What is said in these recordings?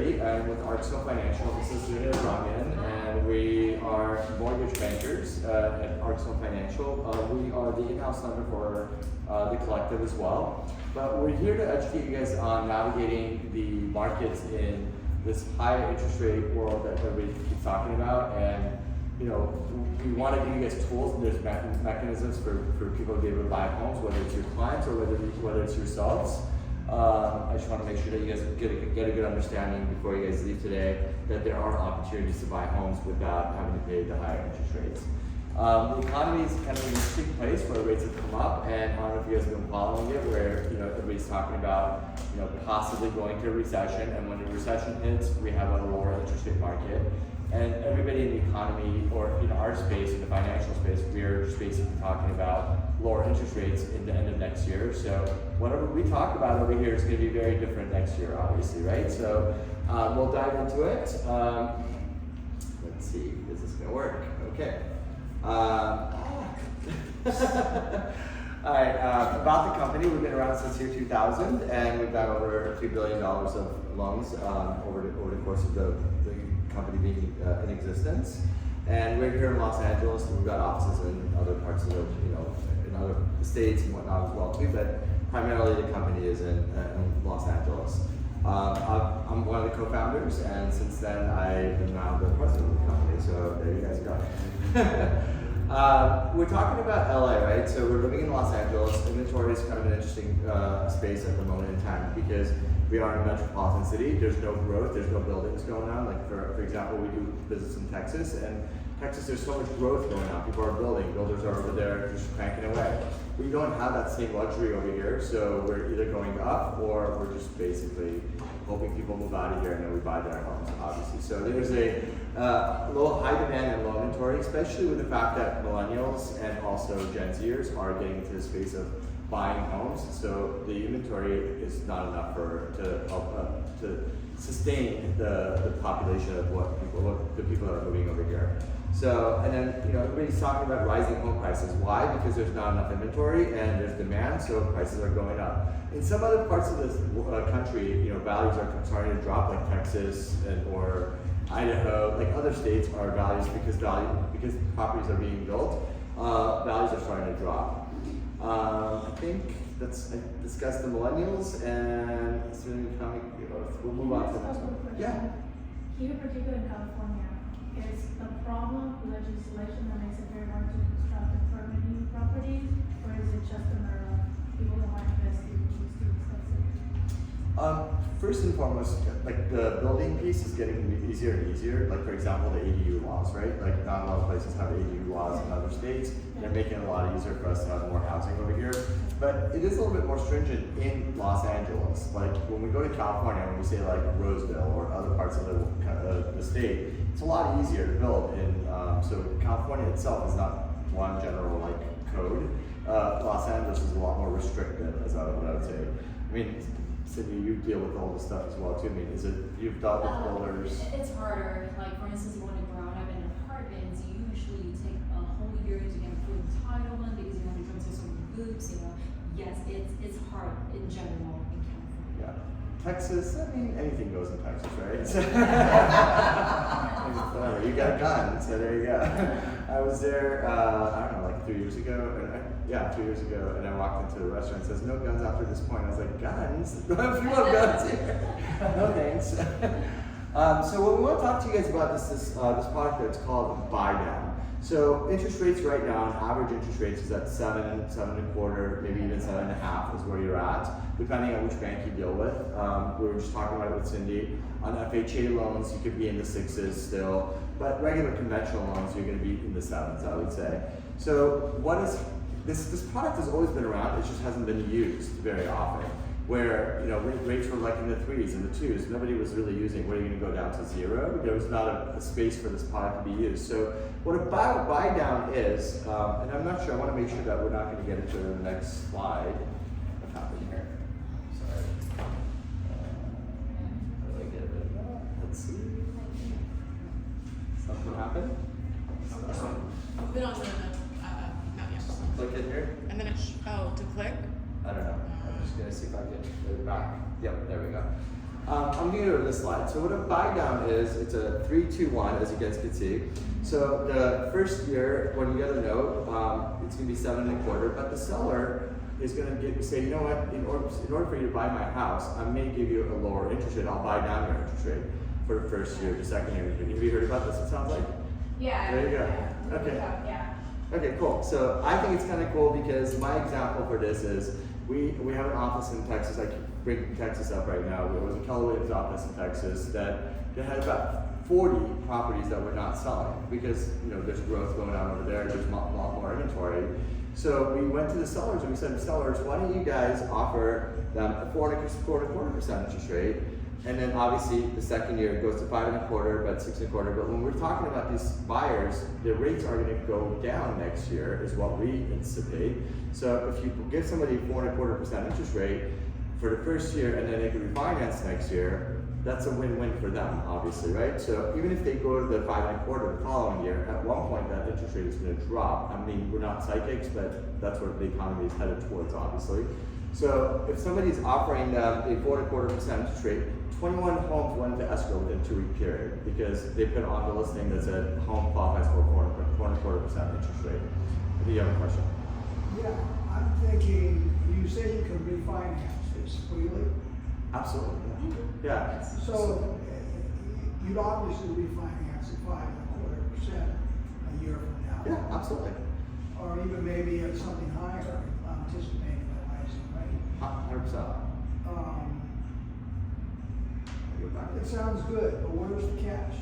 Kari. I'm with Acrstone Financial. This is Junior Ryan, and we are mortgage bankers at Acrstone Financial. We are the in-house lender for the collective as well. But we're here to educate you guys on navigating the markets in this high interest rate world that everybody keeps talking about. And you know, we want to give you guys tools, and there's mechanisms for people to be able to buy homes, whether it's your clients or whether it's yourselves. I just want to make sure that you guys get a good understanding before you guys leave today that there are opportunities to buy homes without having to pay the higher interest rates. The economy is kind of an interesting place where rates have come up, and I don't know if you guys have been following it, where everybody's talking about possibly going to a recession, and when the recession hits, we have a lower interest rate market. And everybody in the economy, or in our space, in the financial space, we're just basically talking about lower interest rates in the end of next year. So whatever we talk about over here is going to be very different next year, obviously, right? So we'll dive into it. Let's see, is this going to work? Okay. All right, about the company, we've been around since year 2000, and we've done over $2 billion of loans over the course of the company being in existence. And we're here in Los Angeles, and we've got offices in other parts of the, in other states and whatnot as well too, but primarily the company is in Los Angeles. I'm one of the co-founders, and since then I am now the president of the company, so there you guys go. We're talking about LA, right? So we're living in Los Angeles. Inventory is kind of an interesting space at the moment in time because we are in a metropolitan city. There's no growth, there's no buildings going on. Like for example, we do business in Texas, and Texas, there's so much growth going on. People are building, builders are over there just cranking away. We don't have that same luxury over here, so we're either going up or we're just basically hoping people move out of here and then we buy their homes, obviously. So there's a low high demand and low inventory, especially with the fact that millennials and also Gen Zers are getting into the space of buying homes. So the inventory is not enough to help to sustain the population of the people that are moving over here. So, and then, everybody's talking about rising home prices. Why? Because there's not enough inventory and there's demand, so prices are going up. In some other parts of this country, values are starting to drop, like Texas or Idaho, like other states are values because properties are being built, values are starting to drop. I think I discussed the millennials, and we'll move on to the next one. Yeah. Here, particularly in California, is the problem legislation that makes it very hard to construct and permit new properties, or is it just a matter of people don't want to invest in it, it's too expensive? First and foremost, like the building piece is getting easier and easier. Like for example, the ADU laws, right? Like not a lot of places have ADU laws in other states. They're making it a lot easier for us to have more housing over here. But it is a little bit more stringent in Los Angeles. Like when we go to California, when we say like Roseville or other parts of the state, it's a lot easier to build. So California itself is not one general code. Los Angeles is a lot more restrictive, as I would say. I mean, Cindy, you deal with all this stuff as well too. I mean, you've dealt with builders? It's harder. Like for instance, you want to grow up in apartments, usually you take a whole year to get full entitlement because you have to jump through so many hoops. Yes, it's hard in general in California. Yeah. Texas, I mean, anything goes in Texas, right? Whatever, you got a gun, so there you go. I was there, I don't know, like 3 years ago. 2 years ago, and I walked into the restaurant and says, no guns after this point. I was like, guns? If you want guns here. No thanks. So what we want to talk to you guys about this product that's called Buy Down. So interest rates right now, average interest rates is at 7, 7.25, maybe even 7.5 is where you're at, depending on which bank you deal with. We were just talking about it with Cindy. On FHA loans, you could be in the 6s still, but regular conventional loans, you're going to be in the 7s, I would say. So this product has always been around, it just hasn't been used very often. Where rates were like in the 3s and the 2s, nobody was really using. What are you going to go down to 0? There was not a space for this product to be used. So what a buy down is, and I'm not sure. I want to make sure that we're not going to get into the next slide. What happened here? Sorry. How do I get rid of that? Let's see. Something happened. Put on not yet. Click in here. And then to click. I don't know. I'm just gonna see if I can get it back. Yep, there we go. I'm gonna go to this slide. So what a buy down is, it's a 3-2-1, as you guys can see. So the first year, when you get a note, it's gonna be 7.25, but the seller is gonna say, you know what, in order for you to buy my house, I may give you a lower interest rate. I'll buy down your interest rate for the first year, the second year. Have you heard about this, it sounds like? Yeah. There you go. Yeah. Okay. Yeah. Okay, cool. So I think it's kind of cool because my example for this is we have an office in Texas. I keep bringing Texas up right now. It was a Keller Williams office in Texas that they had about 40 properties that were not selling because there's growth going on over there. There's a lot more inventory. So we went to the sellers and we said, sellers, why don't you guys offer them a 4.25% interest rate? And then obviously the second year it goes to 5.25, but 6.25. But when we're talking about these buyers, their rates are going to go down next year, is what we anticipate. So if you give somebody a 4.25% interest rate for the first year, and then they can refinance next year, that's a win-win for them, obviously, right? So even if they go to the 5.25 the following year, at one point that interest rate is going to drop. I mean, we're not psychics, but that's where the economy is headed towards, obviously. So if somebody's offering them a 4.25% interest rate, 21 homes went into escrow within a 2-week period because they put on the listing that said home qualifies for 4.25% interest rate. Do you have a question? Yeah, I'm thinking, you say you can refinance this freely, Absolutely. Yeah. so you'd obviously refinance at 5.25% a year from now. Yeah, absolutely. Or even maybe at something higher, if I'm anticipating the rising rate. 100%. It sounds good, but where's the catch?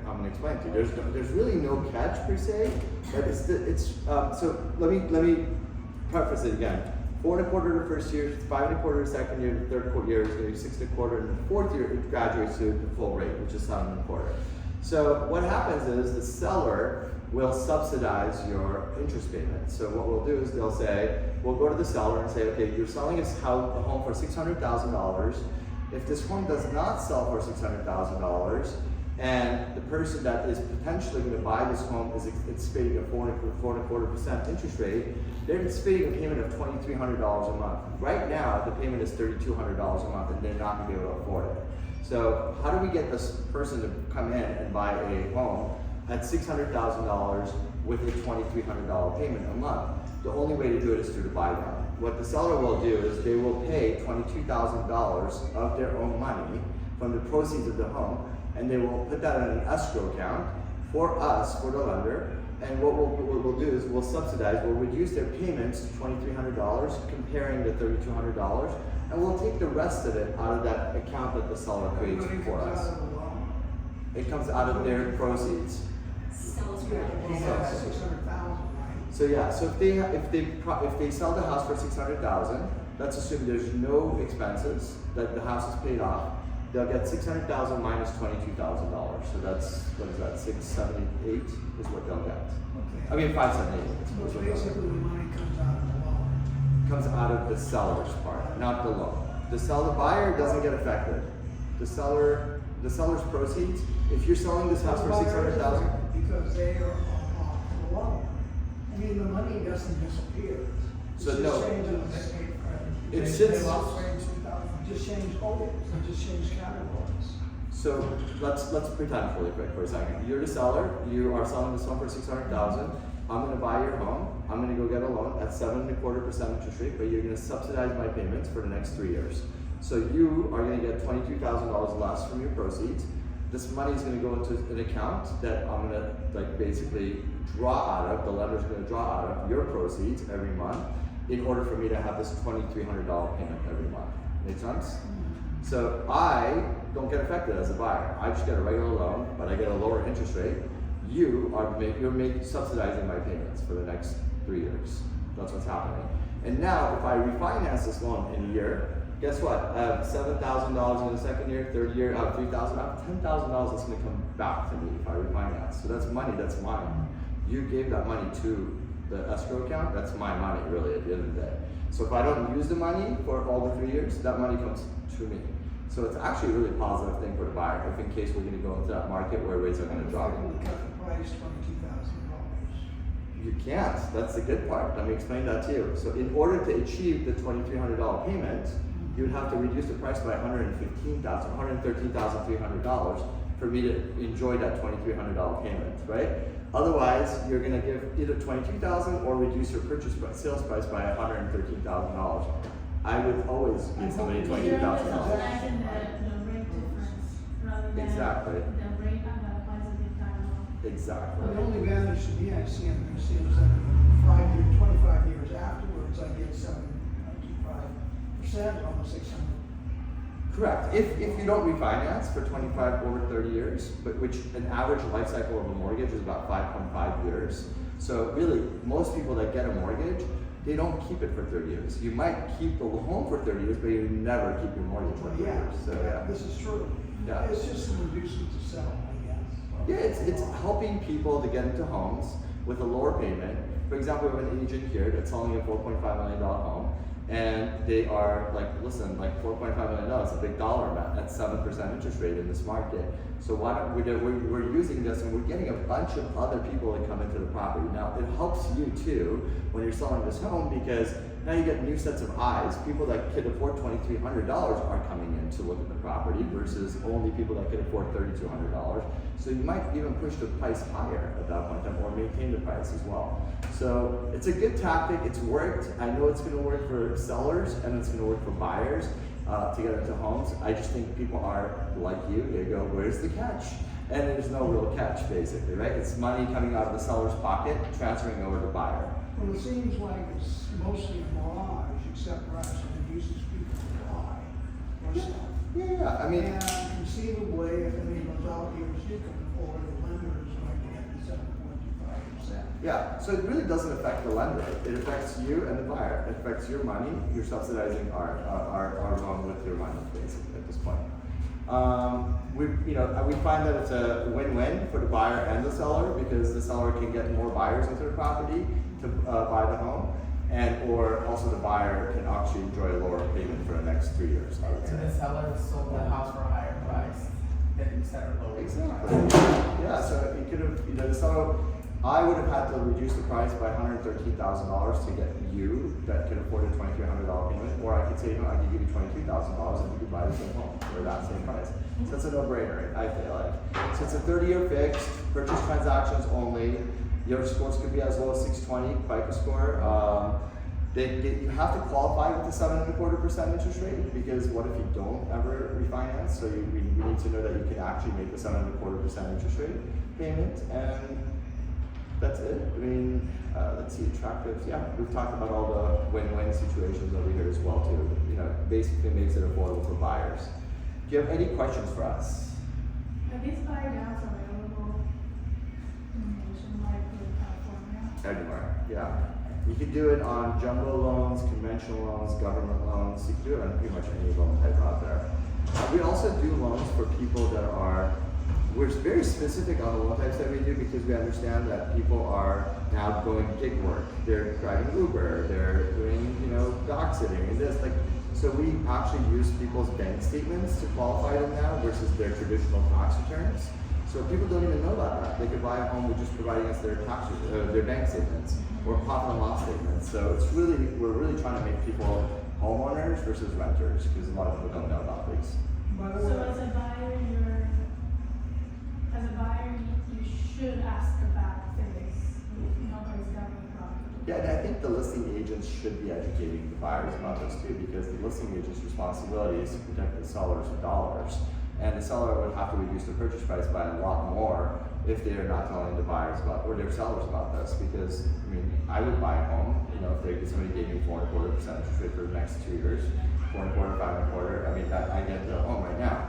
I'm gonna explain to you. There's really no catch per se, but so let me preface it again. 4.25 the first year, 5.25 the second year, the third year is gonna be 6.25, and the fourth year it graduates to the full rate, which is 7.25. So what happens is the seller will subsidize your interest payment. So what we'll do is we'll go to the seller and say, okay, you're selling a home for $600,000. If this home does not sell for $600,000, and the person that is potentially going to buy this home is anticipating a 4.25% interest rate, they're anticipating a payment of $2,300 a month. Right now, the payment is $3,200 a month, and they're not going to be able to afford it. So how do we get this person to come in and buy a home at $600,000 with a $2,300 payment a month? The only way to do it is through the buy down. What the seller will do is they will pay $22,000 of their own money from the proceeds of the home, and they will put that in an escrow account for us, for the lender. And what we'll do is we'll reduce their payments to $2,300, comparing the $3,200, and we'll take the rest of it out of that account that the seller creates for us. It comes out of their proceeds. Sells for That's 600,000, right? So yeah, so if they sell the house for $600,000, let's assume there's no expenses, that the house is paid off. They'll get $600,000 minus $22,000. So that's, what is that, 678 is what they'll get. Okay. I mean 578. So basically the money comes out of the loan. Comes out of the seller's part, not the loan. The buyer doesn't get affected. The seller's proceeds. If you're selling this house for $600,000, because they are off the loan. I mean, the money doesn't disappear. So It's no. just changes. It They sits- lost just change holdings, they just change categories. so let's pretend really quick for a second. You're the seller. You are selling this home for $600,000. I'm going to buy your home. I'm going to go get a loan at 7.25% interest rate, but you're going to subsidize my payments for the next 3 years. So you are going to get $22,000 less from your proceeds. This money is going to go into an account that I'm going to basically draw out of. The lender's going to draw out of your proceeds every month in order for me to have this $2,300 payment every month. Make sense? So I don't get affected as a buyer. I just get a regular loan, but I get a lower interest rate. You're subsidizing my payments for the next 3 years. That's what's happening. And now, if I refinance this loan in a year, guess what? I have $7,000 in the second year, third year, I have $3,000. I have $10,000 that's going to come back to me if I refinance. So that's money that's mine. You gave that money to the escrow account. That's my money, really, at the end of the day. So if I don't use the money for all the 3 years, that money comes to me. So it's actually a really positive thing for the buyer, if in case we're going to go into that market where rates are going to drop. We cut the price $22,000. You can't. That's the good part. Let me explain that to you. So in order to achieve the $2,300 payment, you would have to reduce the price by $113,300 for me to enjoy that $2,300 payment, right? Otherwise, you're gonna give either $22,000 or reduce your sales price by $113,000. I would always give somebody You're $22,000. understanding the rate difference rather than Exactly. the rate that applies at the entire loan. Exactly. The only advantage to me I see in this is that 25 years afterwards, I get 7.25%, almost 600. Correct. If you don't refinance for 25 over 30 years, but which an average life cycle of a mortgage is about 5.5 years. So really, most people that get a mortgage, they don't keep it for 30 years. You might keep the home for 30 years, but you never keep your mortgage for 30 Yeah, years. So yeah. this is true. Yeah. It's just an inducement to sell, I guess. Yeah, it's helping people to get into homes with a lower payment. For example, we have an agent here that's selling a $4.5 million home, and they are like, listen, like $4.5 million is a big dollar amount at 7% interest rate in this market. So why don't we're using this, and we're getting a bunch of other people that come into the property. Now it helps you too when you're selling this home, because now you get new sets of eyes. People that could afford $2,300 are coming in to look at the property versus only people that could afford $3,200. So you might even push the price higher at that point in time, or maintain the price as well. So it's a good tactic. It's worked. I know it's going to work for sellers and it's going to work for buyers to get into homes. I just think people are like you. They go, "Where's the catch?" And there's no real catch, basically, right? It's money coming out of the seller's pocket, transferring over to the buyer. Well, it seems like it's mostly a mirage, except perhaps it induces people to buy or sell. Yeah. I mean, And conceivably, if any of those outliers do come forward, the lender is going to get the 7.25%. yeah. So it really doesn't affect the lender. It affects you and the buyer. It affects your money. You're subsidizing our loan with your money, basically, at this point. We find that it's a win-win for the buyer and the seller, because the seller can get more buyers into the property to buy the home, and or also the buyer can actually enjoy a lower payment for the next 3 years, I would And the say. seller sold the house for a higher price than instead of lower. Exactly. Yeah, so it could have, the seller, I would have had to reduce the price by $113,000 to get you that can afford a $2,300 payment, or I could say, I could give you $22,000 and you could buy the same home for that same price. So it's a no-brainer, I feel like. So it's a 30-year fixed, purchase transactions only. Your scores could be as low as 620 FICO score. You have to qualify with the 7.25% interest rate, because what if you don't ever refinance? So we need to know that you can actually make the 7.25% interest rate payment, and that's it. I mean, let's see, attractive. Yeah, we've talked about all the win-win situations over here as well too. Basically makes it affordable for buyers. Do you have any questions for us? Are these buy downs available nationwide in California? Anywhere, yeah. You could do it on jumbo loans, conventional loans, government loans. You can do it on pretty much any loan type out there. We also do loans for people that we're very specific on the loan types that we do, because we understand that people are now going gig work. They're driving Uber, they're doing, dog sitting and this, so we actually use people's bank statements to qualify them now versus their traditional tax returns. So people don't even know about that. They could buy a home with just providing us their their bank statements or profit and loss statements. So we're really trying to make people homeowners versus renters, because a lot of people don't know about these. By the So way, as a buyer, you should ask about this if nobody's got any property. Yeah, and I think the listing agents should be educating the buyers about this too, because the listing agent's responsibility is to protect the seller's dollars. And the seller would have to reduce the purchase price by a lot more if they are not telling the buyers or their sellers about this. Because, I would buy a home, if somebody gave me 4.25% interest rate for the next 2 years, 4.25%, 5.25%, I get the home right now.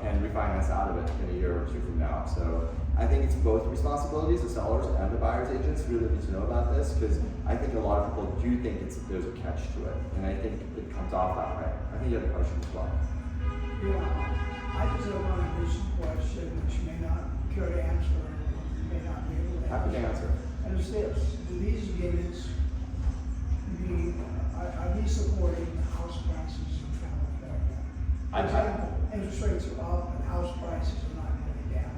And refinance out of it in a year or two from now. So I think it's both responsibilities, the sellers and the buyer's agents really need to know about this, because I think a lot of people do think there's a catch to it, and I think it comes off that way. I think you have a question as well. yeah, I just have one additional question which you may not care to answer, or you may not be able to answer. Happy to answer. And it's this: do these units are these supporting house prices in California? For example, interest rates are up and house prices are not going down.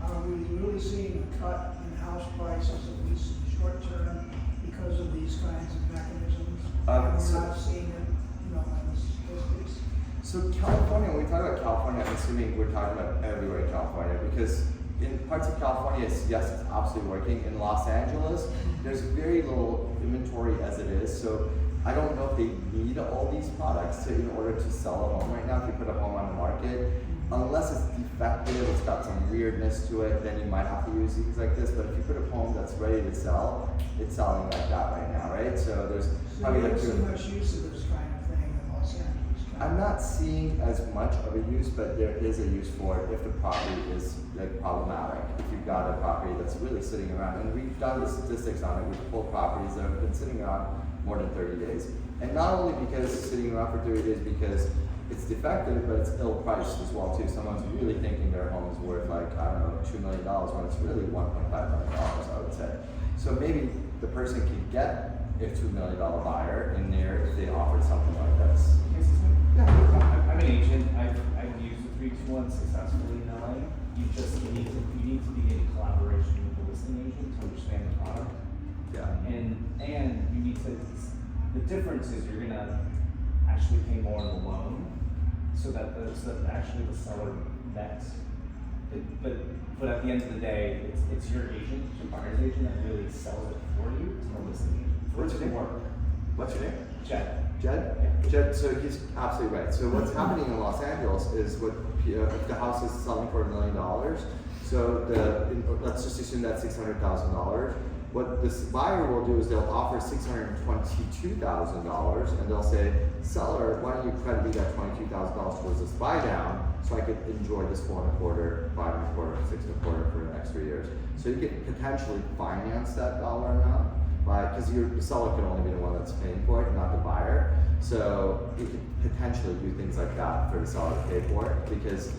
Are we really seeing a cut in house prices, at least in the short term, because of these kinds of mechanisms? Um, And so- we're not seeing it, in the So California, when we talk about California, I'm assuming we're talking about everywhere in California, because in parts of California, yes, it's absolutely working. In Los Angeles, there's very little inventory as it is, so I don't know if they need all these products in order to sell a home right now. If you put a home on the market, unless it's defective, it's got some weirdness to it, then you might have to use things like this. But if you put a home that's ready to sell, it's selling like that right now, right? So there's So probably you like don't see much use of this kind of thing in Los Angeles. I'm not seeing as much of a use, but there is a use for it if the property is like problematic. If you've got a property that's really sitting around, and we've done the statistics on it, we've pulled properties that have been sitting around more than 30 days. And not only because it's sitting around for 30 days because it's defective, but it's ill priced as well too. Someone's really thinking their home is worth like, I don't know, $2 million when it's really $1.5 million, I would say. So maybe the person can get a $2 million buyer in there if they offered something like this. I'm an agent. I've used the 321 successfully in LA. You need to be in collaboration with the listing agent to understand the product. Yeah. And you need to. The difference is you're gonna actually pay more on the loan, so that actually the seller nets. But at the end of the day, it's your agent, your buyer's agent, that really sells it for you to the listing agent. What's your name? What's your name? Jed. Jed? Yeah. Jed, so he's absolutely right. So what's happening in Los Angeles is if the house is selling for $1 million, so let's just assume that's $600,000. What this buyer will do is they'll offer $622,000 and they'll say, seller, why don't you credit me that $22,000 towards this buy down so I could enjoy this 4.25, 5.25, 6.25 for the next 3 years. So you could potentially finance that dollar amount. Because the seller can only be the one that's paying for it, not the buyer. So you could potentially do things like that for the seller to pay for it because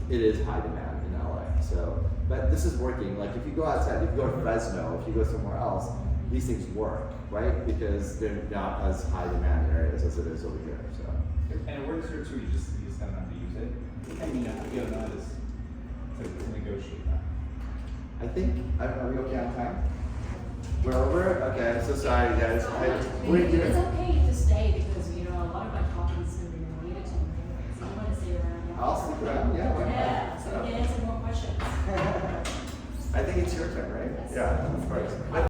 it is high demand in LA. So, but this is working. Like if you go outside, if you go to Fresno, if you go somewhere else, these things work, right? Because they're not as high demand areas as it is over here. So. And it works here too. You just don't have to use it. And you don't know how to negotiate that. I think, are we okay on time? We're over? Okay, I'm so sorry guys. It's okay to stay because